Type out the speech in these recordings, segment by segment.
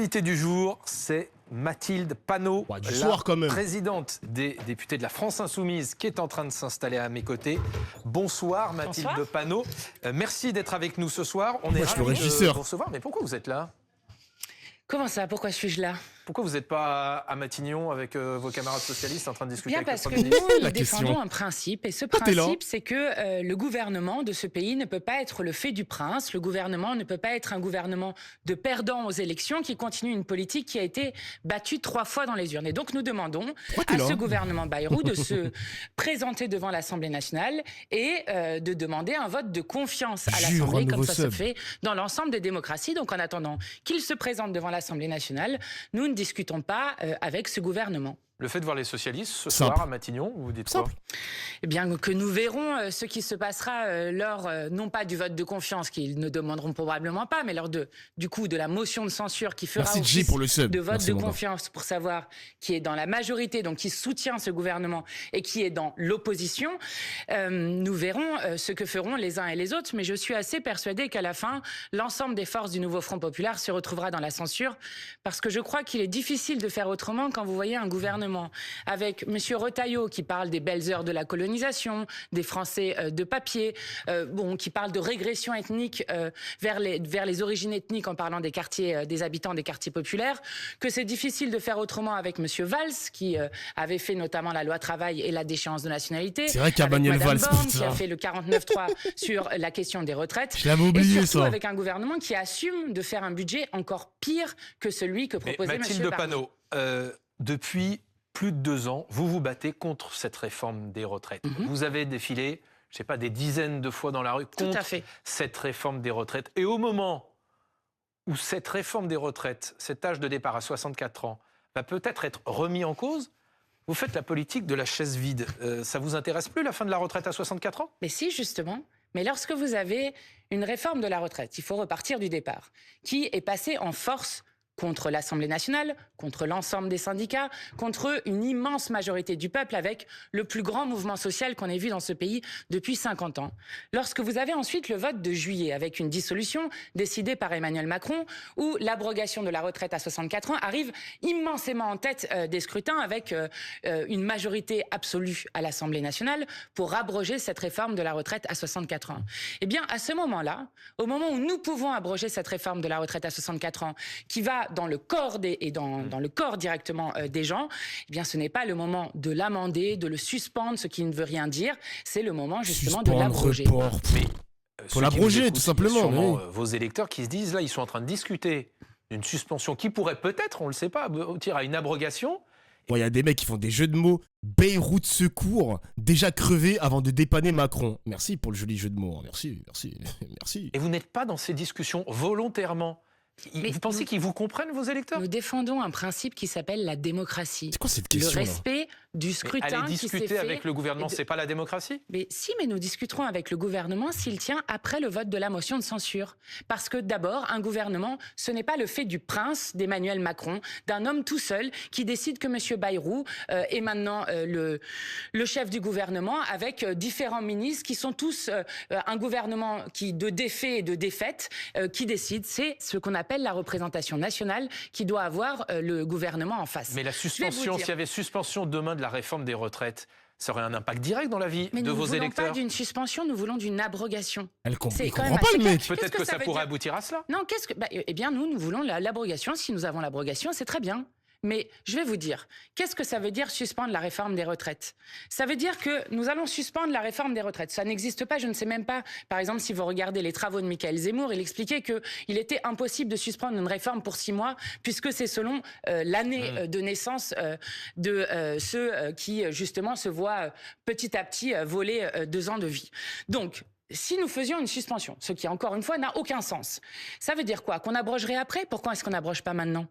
L'invité du jour, c'est Mathilde Panot, Du soir, quand même. présidente des députés de la France Insoumise, qui est en train de s'installer à mes côtés. Bonsoir Mathilde Bonsoir. Panot. Merci d'être avec nous ce soir. On est Moi, je suis le ravis de régisseur. vous recevoir. Mais pourquoi vous êtes là? Comment ça? Pourquoi suis-je là? Pourquoi vous n'êtes pas à Matignon avec vos camarades socialistes en train de discuter Bien avec parce le que Premier nous, ministre? nous La question. défendons un principe. Et ce t'es là. principe, c'est que le gouvernement de ce pays ne peut pas être le fait du prince. Le gouvernement ne peut pas être un gouvernement de perdants aux élections qui continue une politique qui a été battue 3 fois dans les urnes. Et donc nous demandons t'es à là ce gouvernement Bayrou de se présenter devant l'Assemblée nationale et de demander un vote de confiance à Jure, l'Assemblée, un comme nouveau ça se sub. fait dans l'ensemble des démocraties. Donc en attendant qu'il se présente devant l'Assemblée nationale, nous ne discutons pas avec ce gouvernement. Le fait de voir les socialistes ce Simple. soir à Matignon, vous dites quoi? Simple. Eh bien, que nous verrons ce qui se passera lors, non pas du vote de confiance, qu'ils ne demanderont probablement pas, mais lors du coup de la motion de censure qui fera Merci Jay office pour le sub. de vote Merci, de mon gars. confiance pour savoir qui est dans la majorité, donc qui soutient ce gouvernement et qui est dans l'opposition. Nous verrons ce que feront les uns et les autres, mais je suis assez persuadée qu'à la fin, l'ensemble des forces du nouveau Front populaire se retrouvera dans la censure, parce que je crois qu'il est difficile de faire autrement quand vous voyez un gouvernement avec M. Retailleau qui parle des belles heures de la colonisation, des Français de papier, qui parle de régression ethnique vers les origines ethniques en parlant des quartiers, des habitants des quartiers populaires, que c'est difficile de faire autrement avec M. Valls qui avait fait notamment la loi travail et la déchéance de nationalité. C'est vrai qu'il y a avec Manuel Madame Valls, Borne, qui putain. a fait le 49.3 sur la question des retraites. Je l'avais Et oublié, surtout ça. avec un gouvernement qui assume de faire un budget encore pire que celui que Mais proposait M. Mathilde Barnier. Panot, depuis plus de 2 ans, vous vous battez contre cette réforme des retraites. Vous avez défilé, je ne sais pas, des dizaines de fois dans la rue Tout contre à fait. cette réforme des retraites. Et au moment où cette réforme des retraites, cet âge de départ à 64 ans, va peut-être être remis en cause, vous faites la politique de la chaise vide. Ça vous intéresse plus, la fin de la retraite à 64 ans? Mais si, justement. Mais lorsque vous avez une réforme de la retraite, il faut repartir du départ, qui est passée en force contre l'Assemblée nationale, contre l'ensemble des syndicats, contre une immense majorité du peuple, avec le plus grand mouvement social qu'on ait vu dans ce pays depuis 50 ans. Lorsque vous avez ensuite le vote de juillet, avec une dissolution décidée par Emmanuel Macron, où l'abrogation de la retraite à 64 ans arrive immensément en tête des scrutins, avec une majorité absolue à l'Assemblée nationale pour abroger cette réforme de la retraite à 64 ans. Eh bien, à ce moment-là, au moment où nous pouvons abroger cette réforme de la retraite à 64 ans, qui va dans le corps dans le corps directement des gens, eh bien, ce n'est pas le moment de l'amender, de le suspendre, ce qui ne veut rien dire. C'est le moment justement de Suspendre, l'abroger. report. Mais Faut ceux qui l'abroger, vous écoutent, tout simplement, sûrement, oui. vos électeurs qui se disent, là, ils sont en train de discuter d'une suspension qui pourrait peut-être, on ne le sait pas, aboutir à une abrogation. Il y a des mecs qui font des jeux de mots. Beyrouth Secours, déjà crevé avant de dépanner Macron. Merci pour le joli jeu de mots. hein. Merci. Et vous n'êtes pas dans ces discussions volontairement. Mais Vous pensez nous- qu'ils vous comprennent, vos électeurs? Nous défendons un principe qui s'appelle la démocratie. C'est quoi cette Le question là respect du Mais scrutin aller qui s'est discuter fait. avec le gouvernement, et de- c'est pas la démocratie? Mais si, mais nous discuterons avec le gouvernement s'il tient après le vote de la motion de censure. Parce que d'abord, un gouvernement, ce n'est pas le fait du prince d'Emmanuel Macron, d'un homme tout seul qui décide que M. Bayrou est maintenant le chef du gouvernement avec différents ministres qui sont tous un gouvernement de défait et de défaite qui décide. C'est ce qu'on appelle la représentation nationale qui doit avoir le gouvernement en face. Mais la Je vais vous suspension, dire. s'il y avait suspension demain de la réforme des retraites, ça aurait un impact direct dans la vie Mais de nous vos ne voulons pas électeurs. d'une suspension, nous voulons d'une abrogation. Il C'est comprend quand même pas assez le mec. clair. Peut-être Qu'est-ce que ça veut pourrait dire aboutir à cela. Non, eh bien, nous voulons l'abrogation. Si nous avons l'abrogation, c'est très bien. Mais je vais vous dire, qu'est-ce que ça veut dire suspendre la réforme des retraites? Ça veut dire que nous allons suspendre la réforme des retraites. Ça n'existe pas, je ne sais même pas. Par exemple, si vous regardez les travaux de Michael Zemmour, il expliquait qu'il était impossible de suspendre une réforme pour 6 mois, puisque c'est selon l'année de naissance de ceux qui, justement, se voient petit à petit voler 2 ans de vie. Donc, si nous faisions une suspension, ce qui, encore une fois, n'a aucun sens, ça veut dire quoi? Qu'on abrogerait après? Pourquoi est-ce qu'on n'abroge pas maintenant?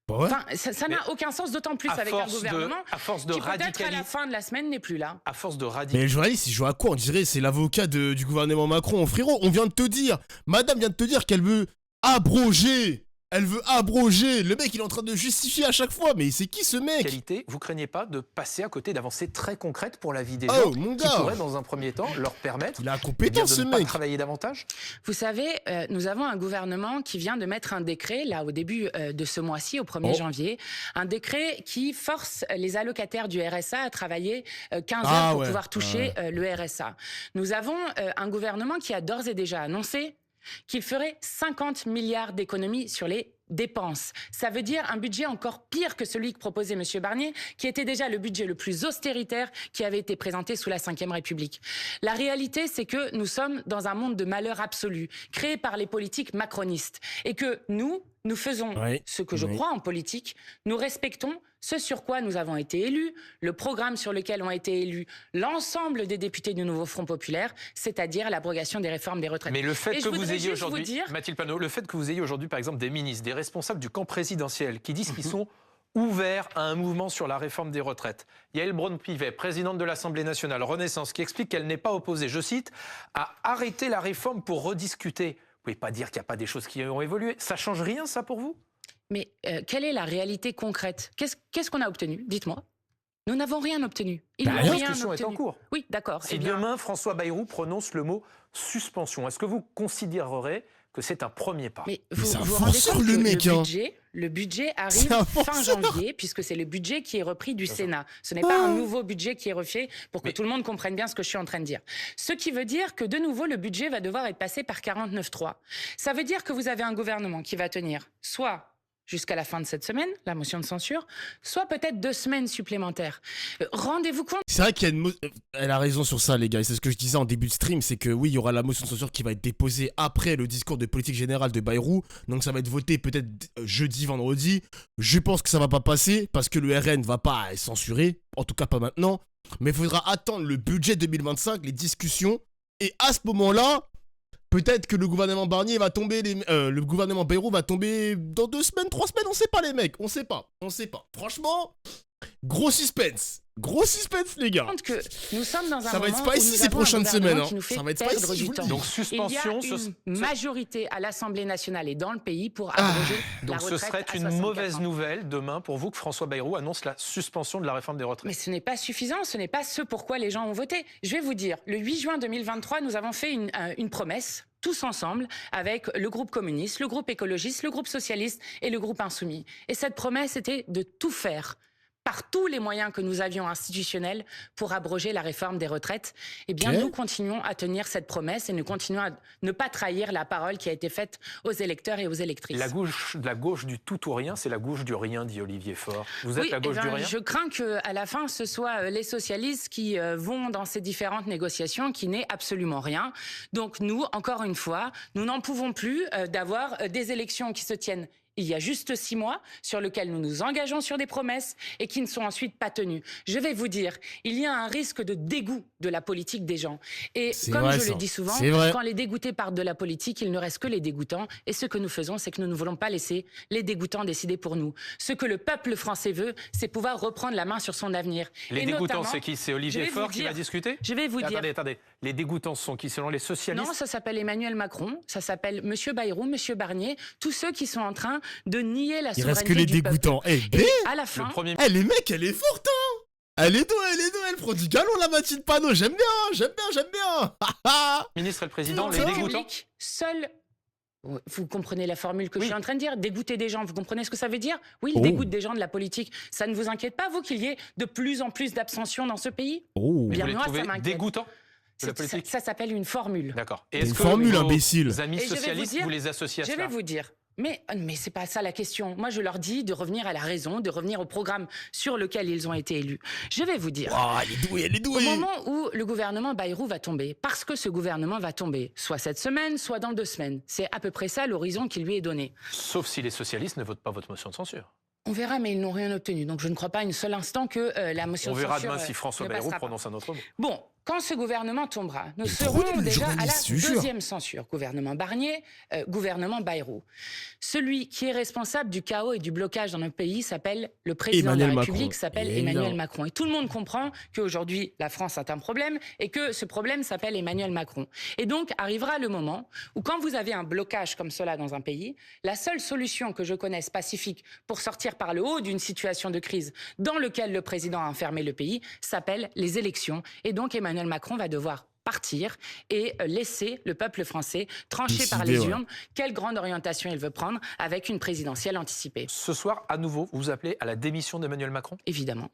Bah ouais. Enfin, ça n'a aucun sens, d'autant plus À avec un force gouvernement à force de qui peut-être à la radicaliser, fin de la semaine n'est plus là. à force de Mais radicaliser. le journaliste, il joue à quoi? On dirait c'est l'avocat du gouvernement Macron. Frérot, on vient de te dire, madame vient de te dire qu'elle veut abroger Elle veut abroger. Le mec, il est en train de justifier à chaque fois. Mais c'est qui ce mec? Qualité, vous craignez pas de passer à côté d'avancées très concrètes pour la vie des Oh, gens mon qui gars. pourraient, dans un premier temps, leur permettre Il a la de compétence, ce ne pas mec. travailler davantage? Vous savez, nous avons un gouvernement qui vient de mettre un décret, là, au début de ce mois-ci, au 1er janvier, un décret qui force les allocataires du RSA à travailler 15 heures pour pouvoir toucher le RSA. Nous avons un gouvernement qui a d'ores et déjà annoncé qu'il ferait 50 milliards d'économies sur les dépenses. Ça veut dire un budget encore pire que celui que proposait M. Barnier, qui était déjà le budget le plus austéritaire qui avait été présenté sous la Ve République. La réalité, c'est que nous sommes dans un monde de malheur absolu, créé par les politiques macronistes, et que nous faisons ce que je crois en politique, nous respectons ce sur quoi nous avons été élus, le programme sur lequel ont été élus l'ensemble des députés du Nouveau Front Populaire, c'est-à-dire l'abrogation des réformes des retraites. Mais le fait que vous ayez aujourd'hui, Mathilde Panot, le fait que vous ayez aujourd'hui, par exemple, des ministres, des responsables du camp présidentiel qui disent qu'ils sont ouverts à un mouvement sur la réforme des retraites. Yaël Braun-Pivet, présidente de l'Assemblée nationale, Renaissance, qui explique qu'elle n'est pas opposée, je cite, à arrêter la réforme pour rediscuter. Vous ne pouvez pas dire qu'il n'y a pas des choses qui ont évolué. Ça ne change rien, ça, pour vous? Mais quelle est la réalité concrète? Qu'est-ce qu'on a obtenu? Dites-moi. Nous n'avons rien obtenu. La discussion est en cours. Oui, d'accord. Si demain, François Bayrou prononce le mot suspension, est-ce que vous considérerez que c'est un premier pas? Mais c'est un vous rendez forceur, compte le que mec, le budget arrive fin janvier, puisque c'est le budget qui est repris du Sénat. Ce n'est pas un nouveau budget qui est refait pour que tout le monde comprenne bien ce que je suis en train de dire. Ce qui veut dire que, de nouveau, le budget va devoir être passé par 49.3. Ça veut dire que vous avez un gouvernement qui va tenir soit jusqu'à la fin de cette semaine, la motion de censure, soit peut-être 2 semaines supplémentaires. Rendez-vous compte. C'est vrai elle a raison sur ça, les gars. Et c'est ce que je disais en début de stream, c'est que oui, il y aura la motion de censure qui va être déposée après le discours de politique générale de Bayrou. Donc ça va être voté peut-être jeudi, vendredi. Je pense que ça va pas passer parce que le RN va pas censurer, en tout cas pas maintenant. Mais il faudra attendre le budget 2025, les discussions. Et à ce moment-là, peut-être que le gouvernement Barnier va tomber, le gouvernement Bayrou va tomber dans 2 semaines, 3 semaines, on sait pas les mecs, on sait pas. Franchement, gros suspense, les gars. Que nous sommes dans un ça va être moment spicy ces prochaines semaines. Qui nous fait ça va être perdre spicy, du temps. Donc suspension. Il y a une majorité à l'Assemblée nationale et dans le pays pour abroger la retraite. Donc ce serait une mauvaise nouvelle demain pour vous que François Bayrou annonce la suspension de la réforme des retraites. Mais ce n'est pas suffisant, ce n'est pas ce pourquoi les gens ont voté. Je vais vous dire, le 8 juin 2023, nous avons fait une promesse tous ensemble, avec le groupe communiste, le groupe écologiste, le groupe socialiste et le groupe insoumis. Et cette promesse était de tout faire, par tous les moyens que nous avions institutionnels, pour abroger la réforme des retraites. Eh bien, nous continuons à tenir cette promesse et nous continuons à ne pas trahir la parole qui a été faite aux électeurs et aux électrices. La gauche du tout ou rien, c'est la gauche du rien, dit Olivier Faure. Vous êtes la gauche du rien? Je crains qu'à la fin, ce soit les socialistes qui vont dans ces différentes négociations, qui n'est absolument rien. Donc nous, encore une fois, nous n'en pouvons plus d'avoir des élections qui se tiennent il y a juste 6 mois, sur lequel nous nous engageons sur des promesses et qui ne sont ensuite pas tenues. Je vais vous dire, il y a un risque de dégoût de la politique des gens. Et comme je le dis souvent, quand les dégoûtés partent de la politique, il ne reste que les dégoûtants. Et ce que nous faisons, c'est que nous ne voulons pas laisser les dégoûtants décider pour nous. Ce que le peuple français veut, c'est pouvoir reprendre la main sur son avenir. Les dégoûtants, c'est qui? C'est Olivier Faure qui va discuter? Je vais vous dire. Attendez. Les dégoûtants sont qui, selon les socialistes? Non, ça s'appelle Emmanuel Macron, ça s'appelle M. Bayrou, M. Barnier, tous ceux qui sont en train de nier la souveraineté du peuple. Il reste que les dégoûtants. À la fin... les mecs, elle est forte, hein. Elle est douée, elle prend du galon, la Mathilde Panot. J'aime bien. Ministre et le président, les dégoûtants. Seul... Vous comprenez la formule que je suis en train de dire? Dégoûter des gens, vous comprenez ce que ça veut dire? Oui, il dégoûte des gens de la politique. Ça ne vous inquiète pas, vous, qu'il y ait de plus en plus d'abstention dans ce pays? Bien, moi, ça m'inquiète. Dégoûtant? Ça s'appelle une formule. D'accord. Et est-ce que formule, imbécile. Vos amis socialistes, vous les associez à ça? Je vais vous dire. Mais c'est pas ça la question. Moi, je leur dis de revenir à la raison, de revenir au programme sur lequel ils ont été élus. Je vais vous dire. Elle est douée. Au moment où le gouvernement Bayrou va tomber, parce que ce gouvernement va tomber, soit cette semaine, soit dans 2 semaines. C'est à peu près ça l'horizon qui lui est donné. Sauf si les socialistes ne votent pas votre motion de censure. On verra, mais ils n'ont rien obtenu. Donc je ne crois pas un seul instant que la motion de censure... On verra demain si François Bayrou prononce un autre mot. Bon, quand ce gouvernement tombera, nous Il est trop serons nul, le déjà à la journaliste, je jure. deuxième censure. Gouvernement Barnier, gouvernement Bayrou. Celui qui est responsable du chaos et du blocage dans notre pays s'appelle le président Emmanuel de la Macron. République, s'appelle Évidemment. Emmanuel Macron. Et tout le monde comprend qu'aujourd'hui, la France a un problème et que ce problème s'appelle Emmanuel Macron. Et donc, arrivera le moment où quand vous avez un blocage comme cela dans un pays, la seule solution que je connaisse pacifique pour sortir par le haut d'une situation de crise dans laquelle le président a enfermé le pays s'appelle les élections. Et donc, Emmanuel Macron va devoir partir et laisser le peuple français trancher par les urnes quelle grande orientation il veut prendre avec une présidentielle anticipée. Ce soir, à nouveau, vous appelez à la démission d'Emmanuel Macron? Évidemment.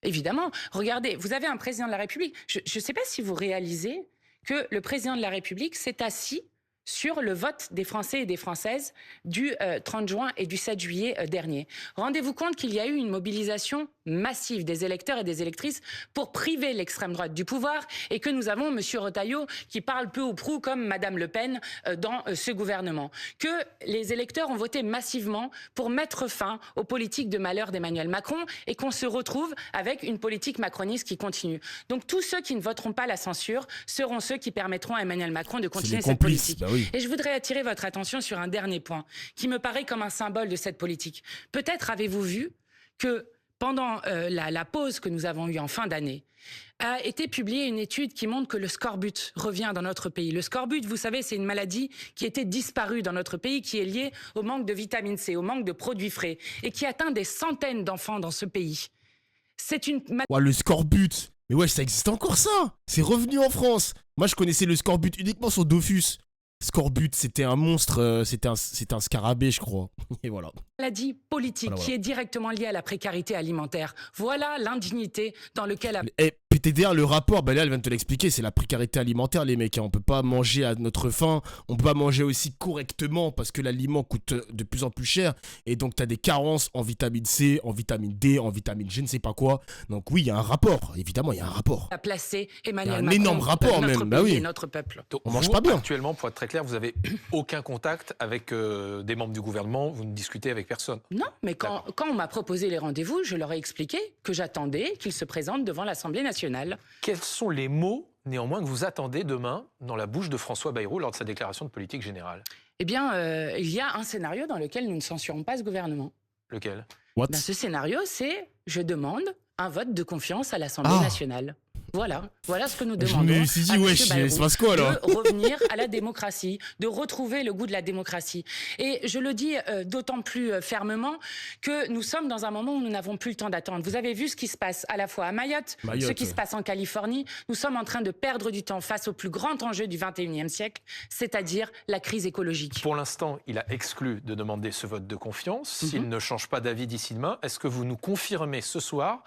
Évidemment. Regardez, vous avez un président de la République. Je ne sais pas si vous réalisez que le président de la République s'est assis sur le vote des Français et des Françaises du 30 juin et du 7 juillet dernier. Rendez-vous compte qu'il y a eu une mobilisation massive des électeurs et des électrices pour priver l'extrême droite du pouvoir et que nous avons M. Retailleau qui parle peu ou prou comme Mme Le Pen dans ce gouvernement. Que les électeurs ont voté massivement pour mettre fin aux politiques de malheur d'Emmanuel Macron et qu'on se retrouve avec une politique macroniste qui continue. Donc tous ceux qui ne voteront pas la censure seront ceux qui permettront à Emmanuel Macron de continuer cette politique. Bah oui. Et je voudrais attirer votre attention sur un dernier point qui me paraît comme un symbole de cette politique. Peut-être avez-vous vu que pendant la pause que nous avons eue en fin d'année, a été publiée une étude qui montre que le scorbut revient dans notre pays. Le scorbut, vous savez, c'est une maladie qui était disparue dans notre pays, qui est liée au manque de vitamine C, au manque de produits frais, et qui atteint des centaines d'enfants dans ce pays. C'est une maladie... Ouais, le scorbut. Mais ouais, ça existe encore ça. C'est revenu en France. Moi, je connaissais le scorbut uniquement sur Dofus. Scorbut, c'était un monstre, c'était un scarabée, je crois. Et voilà. Maladie politique qui est directement liée à la précarité alimentaire. Voilà l'indignité dans laquelle... Et PTDR, le rapport, bah là, elle vient de te l'expliquer, c'est la précarité alimentaire, les mecs. Hein. On peut pas manger à notre faim, on peut pas manger aussi correctement parce que l'aliment coûte de plus en plus cher. Et donc, t'as des carences en vitamine C, en vitamine D, en vitamine je ne sais pas quoi. Donc oui, il y a un rapport, évidemment, il y a un rapport. A placé Emmanuel Macron. Un énorme rapport notre même, pays bah oui. et notre peuple. Donc, on mange vous, pas bien. Actuellement, pour être très clair, vous avez aucun contact avec des membres du gouvernement, vous ne discutez avec personne. Non, mais quand on m'a proposé les rendez-vous, je leur ai expliqué que j'attendais qu'ils se présentent devant l'Assemblée nationale. Quels sont les mots, néanmoins, que vous attendez demain dans la bouche de François Bayrou lors de sa déclaration de politique générale? Eh bien, il y a un scénario dans lequel nous ne censurons pas ce gouvernement. Lequel? What? Ce scénario, c'est « Je demande un vote de confiance à l'Assemblée nationale ». Voilà ce que nous demandons. Je me suis dit, à wesh, M. Bayrou, il se passe quoi, alors? de revenir à la démocratie, de retrouver le goût de la démocratie. Et je le dis d'autant plus fermement que nous sommes dans un moment où nous n'avons plus le temps d'attendre. Vous avez vu ce qui se passe à la fois à Mayotte, ce qui se passe en Californie. Nous sommes en train de perdre du temps face au plus grand enjeu du XXIe siècle, c'est-à-dire la crise écologique. Pour l'instant, il a exclu de demander ce vote de confiance. S'il ne change pas d'avis d'ici demain, est-ce que vous nous confirmez ce soir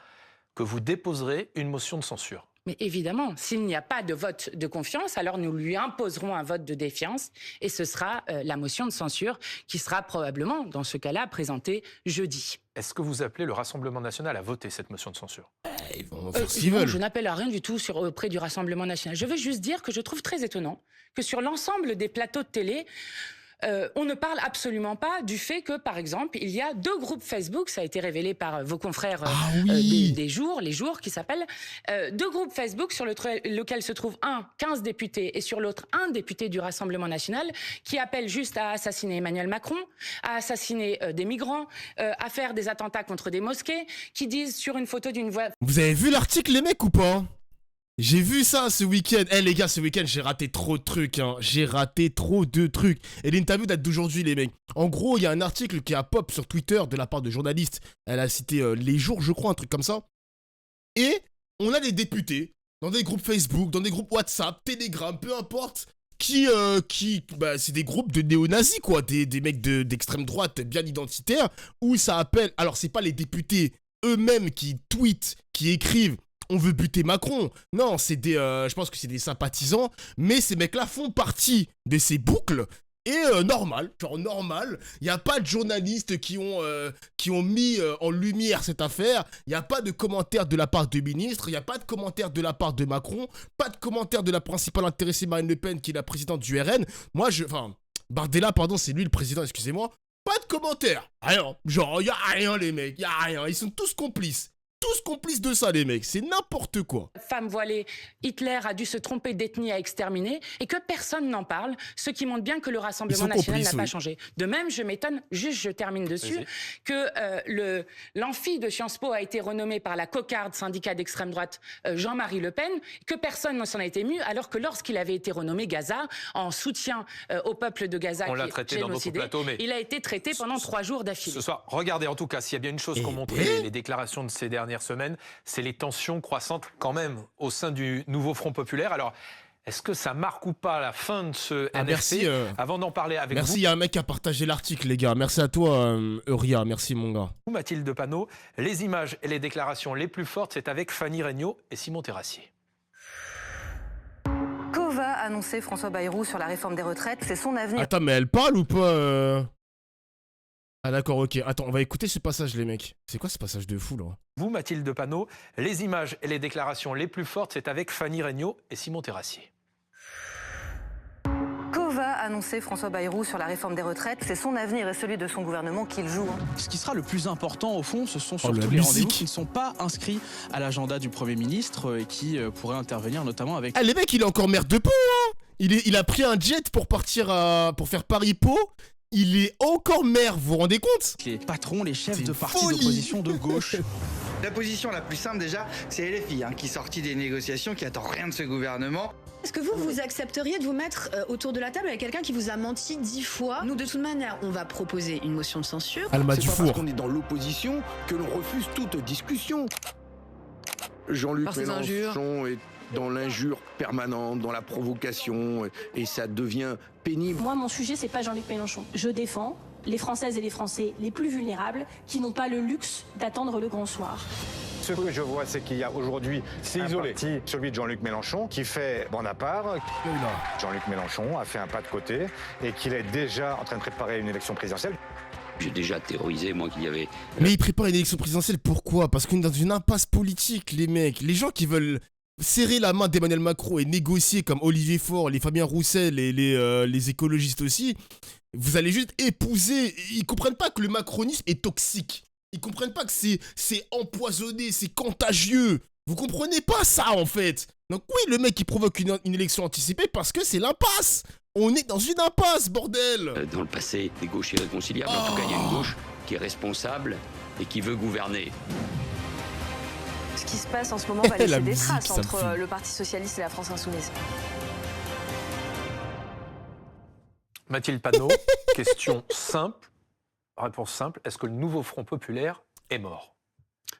que vous déposerez une motion de censure? Mais évidemment, s'il n'y a pas de vote de confiance, alors nous lui imposerons un vote de défiance et ce sera la motion de censure qui sera probablement, dans ce cas-là, présentée jeudi. Est-ce que vous appelez le Rassemblement national à voter cette motion de censure? Ils vont faire ce qu'ils veulent. Je n'appelle à rien du tout auprès du Rassemblement national. Je veux juste dire que je trouve très étonnant que sur l'ensemble des plateaux de télé, on ne parle absolument pas du fait que, par exemple, il y a 2 groupes Facebook, ça a été révélé par vos confrères les jours qui s'appellent, 2 groupes Facebook sur lequel se trouve 15 députés et sur l'autre 1 député du Rassemblement national qui appellent juste à assassiner Emmanuel Macron, à assassiner des migrants, à faire des attentats contre des mosquées, qui disent sur une photo d'une voie... Vous avez vu l'article, les mecs, ou pas? J'ai vu ça ce week-end. Les gars, ce week-end, j'ai raté trop de trucs. Hein. J'ai raté trop de trucs. Et l'interview date d'aujourd'hui, les mecs. En gros, il y a un article qui a pop sur Twitter de la part de journalistes. Elle a cité Les Jours, je crois, un truc comme ça. Et on a des députés dans des groupes Facebook, dans des groupes WhatsApp, Telegram, peu importe, c'est des groupes de néo-nazis, quoi. Des mecs d'extrême droite bien identitaires, où ça appelle... Alors, c'est pas les députés eux-mêmes qui tweetent, qui écrivent on veut buter Macron. Non, c'est je pense que c'est des sympathisants, mais ces mecs-là font partie de ces boucles. Et normal, il n'y a pas de journalistes qui ont mis en lumière cette affaire, il n'y a pas de commentaires de la part de ministres, il n'y a pas de commentaires de la part de Macron, pas de commentaires de la principale intéressée Marine Le Pen qui est la présidente du RN. Bardella, pardon, c'est lui le président, excusez-moi. Pas de commentaires, rien, genre il n'y a rien les mecs, il n'y a rien, ils sont tous complices. tous complices de ça, les mecs. C'est n'importe quoi. Femme voilée, Hitler a dû se tromper d'ethnie à exterminer et que personne n'en parle, ce qui montre bien que le Rassemblement national n'a pas changé. De même, je m'étonne, juste je termine dessus, que l'amphi de Sciences Po a été renommé par la cocarde syndicat d'extrême droite Jean-Marie Le Pen, que personne ne s'en a été ému, alors que lorsqu'il avait été renommé Gaza, en soutien au peuple de Gaza, on l'a traité dans beaucoup de plateaux, mais il a été traité pendant 3 jours d'affilée. Ce soir, regardez en tout cas, s'il y a bien une chose qu'ont montré les déclarations de ces dernières semaines, c'est les tensions croissantes quand même au sein du nouveau Front populaire. Alors, est-ce que ça marque ou pas la fin de ce NRP? Merci, avant d'en parler avec vous. Merci, il y a un mec qui a partagé l'article, les gars. Merci à toi, Euria. Merci, mon gars. Mathilde Panot, les images et les déclarations les plus fortes, c'est avec Fanny Regnault et Simon Terrassier. Va annoncer François Bayrou sur la réforme des retraites, c'est son avenir. Attends, mais elle parle ou pas Ah d'accord, ok. Attends, on va écouter ce passage, les mecs. C'est quoi ce passage de fou, là? Vous, Mathilde Panot, les images et les déclarations les plus fortes, c'est avec Fanny Regnault et Simon Terrassier. Va annoncer François Bayrou sur la réforme des retraites, c'est son avenir et celui de son gouvernement qu'il joue. Ce qui sera le plus important au fond, ce sont surtout les rendez-vous qui ne sont pas inscrits à l'agenda du Premier ministre et qui pourraient intervenir notamment avec... Ah les mecs, il est encore maire de Pau, hein. Il a pris un jet pour partir pour faire Paris-Pau. Il est encore maire, vous vous rendez compte? Les patrons, les chefs de partis d'opposition de gauche. La position la plus simple déjà, c'est LFI, qui est sorti des négociations, qui attend rien de ce gouvernement. Est-ce que vous accepteriez de vous mettre autour de la table avec quelqu'un qui vous a menti 10 fois? Nous, de toute manière, on va proposer une motion de censure. Alma C'est pas Dufour. parce qu'on est dans l'opposition que l'on refuse toute discussion. Jean-Luc Mélenchon est dans l'injure permanente, dans la provocation, et ça devient pénible. Moi, mon sujet, c'est pas Jean-Luc Mélenchon. Je défends les Françaises et les Français les plus vulnérables qui n'ont pas le luxe d'attendre le grand soir. Ce que je vois, c'est qu'il y a aujourd'hui un parti, celui de Jean-Luc Mélenchon, qui fait bande à part. Jean-Luc Mélenchon a fait un pas de côté et qu'il est déjà en train de préparer une élection présidentielle. J'ai déjà théorisé, moi, qu'il y avait... Mais il prépare une élection présidentielle, pourquoi? Parce qu'on est dans une impasse politique, les mecs. Les gens qui veulent serrer la main d'Emmanuel Macron et négocier comme Olivier Faure, les Fabien Roussel et les écologistes aussi, vous allez juste épouser... Ils comprennent pas que le macronisme est toxique. Ils comprennent pas que c'est empoisonné, c'est contagieux. Vous comprenez pas ça, en fait. Donc oui, le mec, il provoque une élection anticipée parce que c'est l'impasse. On est dans une impasse, bordel. Dans le passé, des gauches irréconciliables. En tout cas, il y a une gauche qui est responsable et qui veut gouverner. Ce qui se passe en ce moment va laisser des traces musique, entre le Parti Socialiste et la France Insoumise. Mathilde Panot, question simple, réponse simple. Est-ce que le nouveau Front populaire est mort?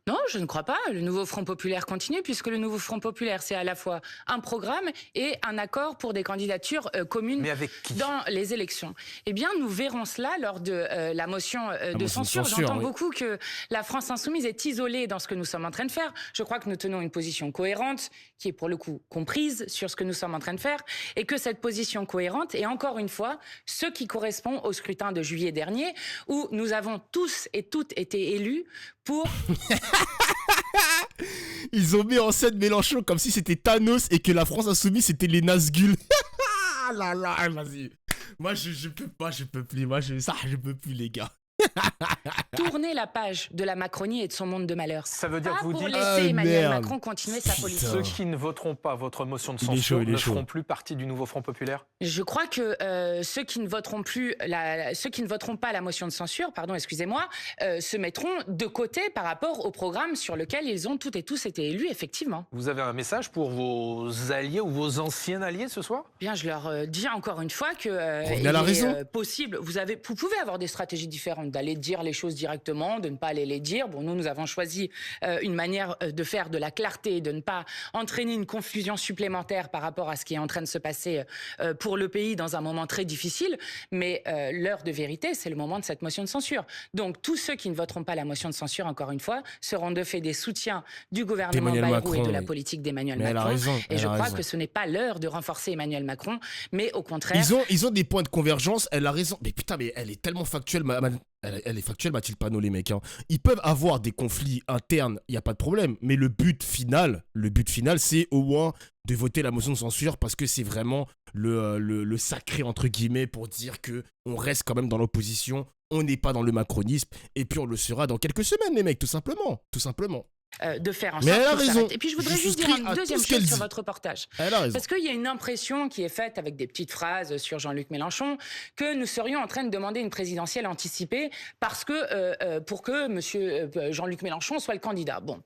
Non, je ne crois pas. Le nouveau Front populaire continue, puisque le nouveau Front populaire, c'est à la fois un programme et un accord pour des candidatures communes. Mais avec qui? Dans les élections. Eh bien, nous verrons cela lors de la motion de censure. J'entends beaucoup que la France insoumise est isolée dans ce que nous sommes en train de faire. Je crois que nous tenons une position cohérente, qui est pour le coup comprise sur ce que nous sommes en train de faire, et que cette position cohérente est encore une fois ce qui correspond au scrutin de juillet dernier, où nous avons tous et toutes été élus pour... Ils ont mis en scène Mélenchon comme si c'était Thanos et que la France insoumise c'était les Nazgûl. Ah là là, vas-y. Moi je peux pas, je peux plus. Je peux plus, les gars. Tourner la page de la Macronie et de son monde de malheur. Ça veut dire que vous pour dites... laisser Emmanuel Macron continuer sa politique. Ceux qui ne voteront pas votre motion de censure ne feront plus partie du nouveau Front populaire? Je crois que ceux qui ne voteront pas la motion de censure, se mettront de côté par rapport au programme sur lequel ils ont toutes et tous été élus, effectivement. Vous avez un message pour vos alliés ou vos anciens alliés ce soir? Bien, je leur dis encore une fois que possible. Vous pouvez avoir des stratégies différentes, d'aller dire les choses directement, de ne pas aller les dire. Bon, nous avons choisi une manière de faire de la clarté, de ne pas entraîner une confusion supplémentaire par rapport à ce qui est en train de se passer pour le pays dans un moment très difficile. Mais l'heure de vérité, c'est le moment de cette motion de censure. Donc, tous ceux qui ne voteront pas la motion de censure, encore une fois, seront de fait des soutiens du gouvernement Bayrou et de la politique d'Emmanuel Macron. Et je crois que ce n'est pas l'heure de renforcer Emmanuel Macron, mais au contraire... Ils ont des points de convergence, elle a raison. Mais putain, mais elle est tellement factuelle, elle est factuelle, Mathilde Panot, les mecs. Hein. Ils peuvent avoir des conflits internes, il n'y a pas de problème. Mais le but final, c'est au moins de voter la motion de censure parce que c'est vraiment le sacré, entre guillemets, pour dire que on reste quand même dans l'opposition, on n'est pas dans le macronisme, et puis on le sera dans quelques semaines, les mecs, tout simplement. Tout simplement. de faire en Mais sorte elle a que ça raison. arrête. Et puis je voudrais Je juste dire souscris une à deuxième tout ce qu'elle chose sur dit. votre reportage. Elle a raison. Parce qu'il y a une impression qui est faite avec des petites phrases sur Jean-Luc Mélenchon que nous serions en train de demander une présidentielle anticipée parce que pour que monsieur Jean-Luc Mélenchon soit le candidat. Bon,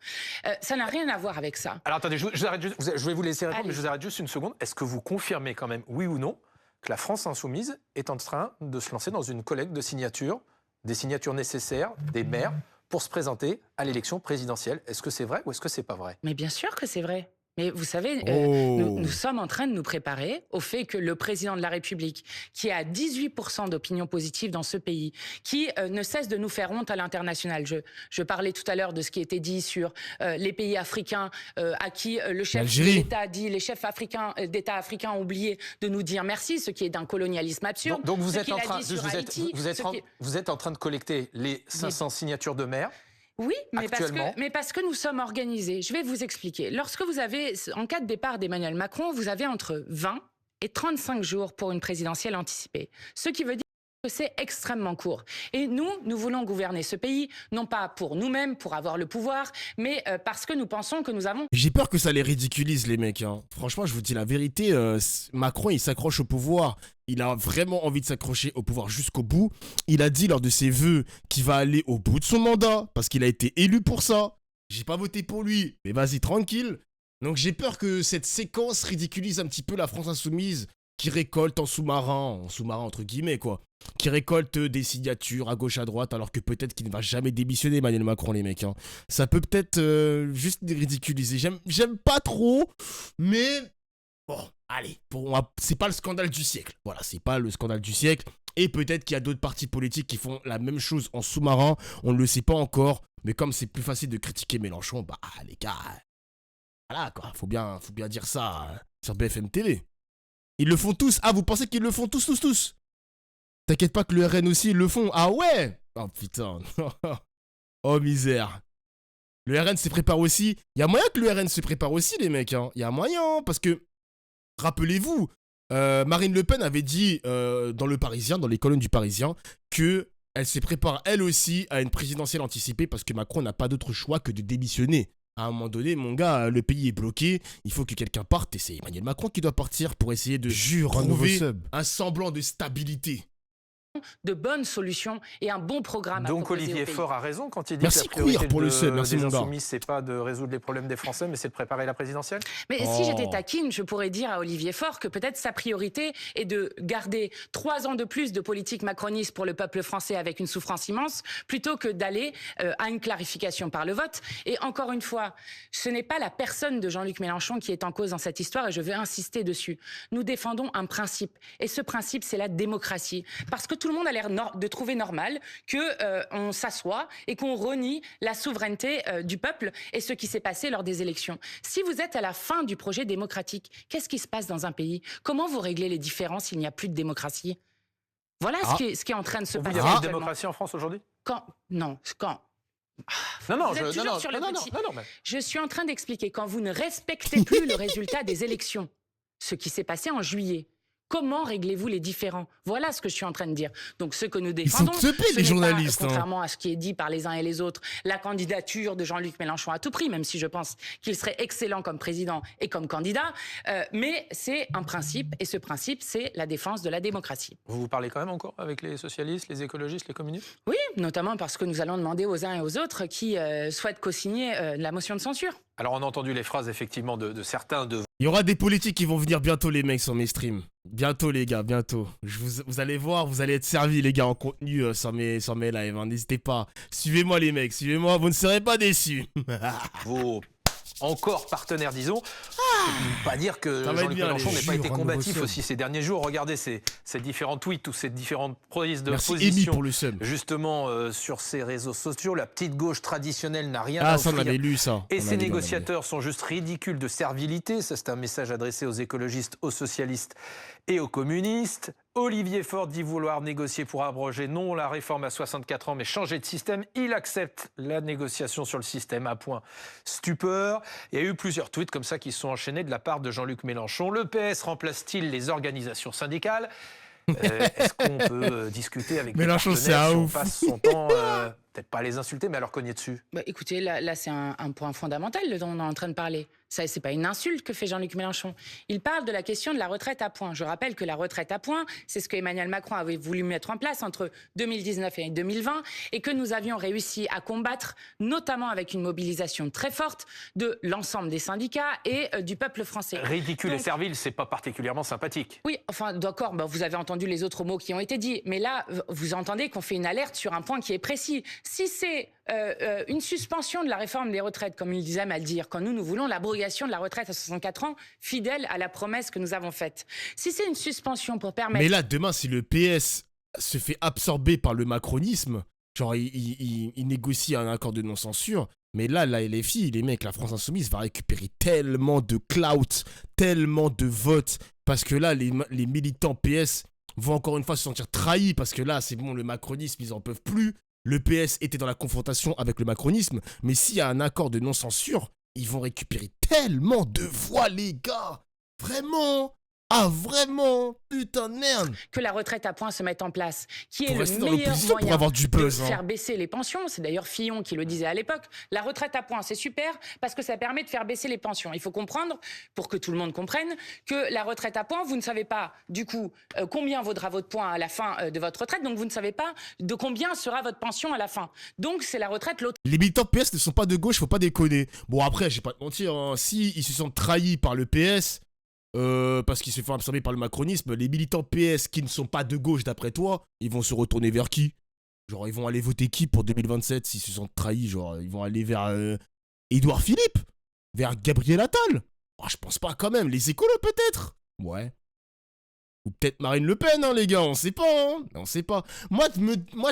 ça n'a rien à voir avec ça. Alors attendez, je vais vous laisser répondre, mais je vous arrête juste une seconde. Est-ce que vous confirmez quand même, oui ou non, que la France insoumise est en train de se lancer dans une collecte de signatures, des signatures nécessaires des maires pour se présenter à l'élection présidentielle? Est-ce que c'est vrai ou est-ce que c'est pas vrai? Mais bien sûr que c'est vrai. Mais vous savez, nous sommes en train de nous préparer au fait que le président de la République, qui a 18% d'opinion positive dans ce pays, qui ne cesse de nous faire honte à l'international. Je parlais tout à l'heure de ce qui était dit sur les pays africains à qui le chef de l'État dit, les chefs d'État africains ont oublié de nous dire merci, ce qui est d'un colonialisme absurde. Donc vous êtes en train de collecter les 500 signatures de maires. Oui, mais parce que nous sommes organisés. Je vais vous expliquer. Lorsque vous avez, en cas de départ d'Emmanuel Macron, vous avez entre 20 et 35 jours pour une présidentielle anticipée. Ce qui veut dire que c'est extrêmement court. Et nous voulons gouverner ce pays, non pas pour nous-mêmes, pour avoir le pouvoir, mais parce que nous pensons que nous avons... J'ai peur que ça les ridiculise, les mecs. Hein. Franchement, je vous dis la vérité, Macron, il s'accroche au pouvoir. Il a vraiment envie de s'accrocher au pouvoir jusqu'au bout. Il a dit lors de ses vœux qu'il va aller au bout de son mandat, parce qu'il a été élu pour ça. J'ai pas voté pour lui, mais vas-y, tranquille. Donc j'ai peur que cette séquence ridiculise un petit peu la France insoumise, qui récolte en sous-marin entre guillemets quoi, qui récolte des signatures à gauche à droite alors que peut-être qu'il ne va jamais démissionner Emmanuel Macron, les mecs. Hein. Ça peut peut-être juste les ridiculiser. J'aime pas trop, mais bon, allez, c'est pas le scandale du siècle. Voilà, c'est pas le scandale du siècle. Et peut-être qu'il y a d'autres partis politiques qui font la même chose en sous-marin, on ne le sait pas encore, mais comme c'est plus facile de critiquer Mélenchon, bah les gars, voilà quoi, faut bien dire ça sur BFM TV. Ils le font tous. Ah, vous pensez qu'ils le font tous? T'inquiète pas que le RN aussi, ils le font. Ah ouais? Oh putain. Oh misère. Le RN se prépare aussi. Il y a moyen que le RN se prépare aussi, les mecs. Il y a moyen, parce que, rappelez-vous, Marine Le Pen avait dit dans le Parisien, dans les colonnes du Parisien, qu'elle se prépare elle aussi à une présidentielle anticipée parce que Macron n'a pas d'autre choix que de démissionner. À un moment donné, mon gars, le pays est bloqué, il faut que quelqu'un parte et c'est Emmanuel Macron qui doit partir pour essayer de trouver un semblant de stabilité. De bonnes solutions et un bon programme. Donc Olivier Faure a raison quand il dit que la priorité des Insoumis, c'est pas de résoudre les problèmes des Français, mais c'est de préparer la présidentielle. Mais si j'étais taquine, je pourrais dire à Olivier Faure que peut-être sa priorité est de garder 3 ans de plus de politique macroniste pour le peuple français avec une souffrance immense, plutôt que d'aller à une clarification par le vote. Et encore une fois, ce n'est pas la personne de Jean-Luc Mélenchon qui est en cause dans cette histoire, et je veux insister dessus. Nous défendons un principe, et ce principe, c'est la démocratie. Parce que tout le monde a l'air de trouver normal qu'on s'assoie et qu'on renie la souveraineté du peuple et ce qui s'est passé lors des élections. Si vous êtes à la fin du projet démocratique, qu'est-ce qui se passe dans un pays? Comment vous réglez les différences s'il n'y a plus de démocratie? Voilà ce qui est en train de se passer. Il y a plus de démocratie en France aujourd'hui? Je suis en train d'expliquer, quand vous ne respectez plus le résultat des élections, ce qui s'est passé en juillet, comment réglez-vous les différends? Voilà ce que je suis en train de dire. Donc ce que nous défendons, les journalistes, contrairement à ce qui est dit par les uns et les autres, la candidature de Jean-Luc Mélenchon à tout prix, même si je pense qu'il serait excellent comme président et comme candidat, mais c'est un principe, et ce principe, c'est la défense de la démocratie. Vous parlez quand même encore avec les socialistes, les écologistes, les communistes? Oui, notamment parce que nous allons demander aux uns et aux autres qui souhaitent co-signer la motion de censure. Alors on a entendu les phrases effectivement de certains de... Il y aura des politiques qui vont venir bientôt, les mecs, sur mes streams. Bientôt, les gars, bientôt. Vous allez voir, vous allez être servis, les gars, en contenu sur mes lives. Hein. N'hésitez pas. Suivez-moi, les mecs, suivez-moi, vous ne serez pas déçus. Vos encore partenaires, disons. Pas dire que Jean-Luc Mélenchon n'ait pas été combatif aussi ces derniers jours. Regardez ces différents tweets ou ces différentes prises de position. Pour le seum. Justement, sur ces réseaux sociaux, la petite gauche traditionnelle n'a rien à offrir. Ça, on avait lu ça. Et ces négociateurs sont juste ridicules de servilité. Ça, c'est un message adressé aux écologistes, aux socialistes et aux communistes. Olivier Faure dit vouloir négocier pour abroger non la réforme à 64 ans, mais changer de système. Il accepte la négociation sur le système à point stupeur. Il y a eu plusieurs tweets comme ça qui se sont enchaînés de la part de Jean-Luc Mélenchon. Le PS remplace-t-il les organisations syndicales? Est-ce qu'on peut discuter avec Mélenchon, des partenaires si on passe son temps peut-être pas à les insulter, mais à leur cogner dessus. Bah, écoutez, là c'est un point fondamental dont on est en train de parler. Ça, c'est pas une insulte que fait Jean-Luc Mélenchon. Il parle de la question de la retraite à points. Je rappelle que la retraite à points, c'est ce que Emmanuel Macron avait voulu mettre en place entre 2019 et 2020 et que nous avions réussi à combattre, notamment avec une mobilisation très forte de l'ensemble des syndicats et du peuple français. Ridicule et servile, c'est pas particulièrement sympathique. Oui, enfin, d'accord, bah, vous avez entendu les autres mots qui ont été dits, mais là, vous entendez qu'on fait une alerte sur un point qui est précis. Si c'est une suspension de la réforme des retraites, comme il disait mal dire, quand nous voulons l'abrogation de la retraite à 64 ans, fidèle à la promesse que nous avons faite. Si c'est une suspension pour permettre... Mais là, demain, si le PS se fait absorber par le macronisme, genre il négocie un accord de non-censure, mais là, la LFI, les mecs, la France Insoumise va récupérer tellement de clout, tellement de votes, parce que là, les militants PS vont encore une fois se sentir trahis, parce que là, c'est bon, le macronisme, ils en peuvent plus. Le PS était dans la confrontation avec le macronisme, mais s'il y a un accord de non-censure, ils vont récupérer tellement de voix, les gars. Vraiment. Ah, vraiment? Putain de merde. Que la retraite à points se mette en place, qui est pour le meilleur moyen pour avoir du buzz, de faire baisser les pensions. C'est d'ailleurs Fillon qui le disait à l'époque. La retraite à points, c'est super parce que ça permet de faire baisser les pensions. Il faut comprendre, pour que tout le monde comprenne, que la retraite à points, vous ne savez pas, du coup, combien vaudra votre point à la fin de votre retraite. Donc, vous ne savez pas de combien sera votre pension à la fin. Donc, c'est la retraite l'autre. Les militants PS ne sont pas de gauche, faut pas déconner. Bon, après, je vais pas te mentir, hein, si ils se sentent trahis par le PS... parce qu'ils se font absorber par le macronisme, les militants PS qui ne sont pas de gauche d'après toi, ils vont se retourner vers qui? Genre ils vont aller voter qui pour 2027 s'ils se sentent trahis? Genre ils vont aller vers Édouard Philippe? Vers Gabriel Attal? Oh, je pense pas quand même, les écolos peut-être? Ouais. Ou peut-être Marine Le Pen, hein, les gars, on sait pas, hein. On sait pas. Moi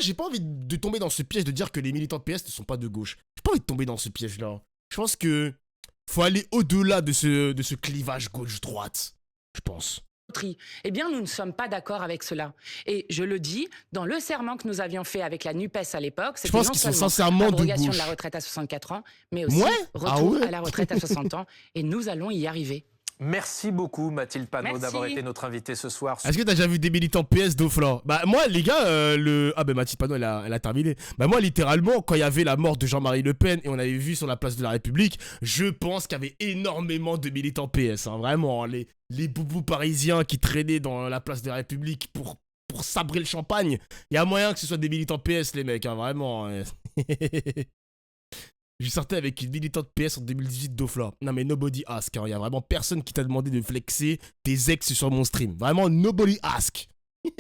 j'ai pas envie de tomber dans ce piège de dire que les militants PS ne sont pas de gauche. J'ai pas envie de tomber dans ce piège-là. Je pense que faut aller au-delà de ce clivage gauche-droite, je pense. Eh bien, nous ne sommes pas d'accord avec cela. Et je le dis, dans le serment que nous avions fait avec la NUPES à l'époque, c'était non seulement l'abrogation de la retraite à 64 ans, mais aussi retour à la retraite à 60 ans. Et nous allons y arriver. Merci beaucoup Mathilde Panot d'avoir été notre invitée ce soir. Est-ce que t'as déjà vu des militants PS d'Ofla? Bah moi les gars, Ah bah Mathilde Panot elle a terminé. Bah moi littéralement quand il y avait la mort de Jean-Marie Le Pen et on avait vu sur la place de la République, je pense qu'il y avait énormément de militants PS, hein, vraiment, hein, les boubous parisiens qui traînaient dans la place de la République pour sabrer le champagne. Il y a moyen que ce soit des militants PS les mecs, hein, vraiment. Hein. Je sortais avec une militante PS en 2018 d'Ofla. Non mais nobody ask, hein. Y a vraiment personne qui t'a demandé de flexer tes ex sur mon stream. Vraiment nobody ask.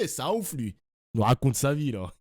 Ça ouf lui. Il nous raconte sa vie là.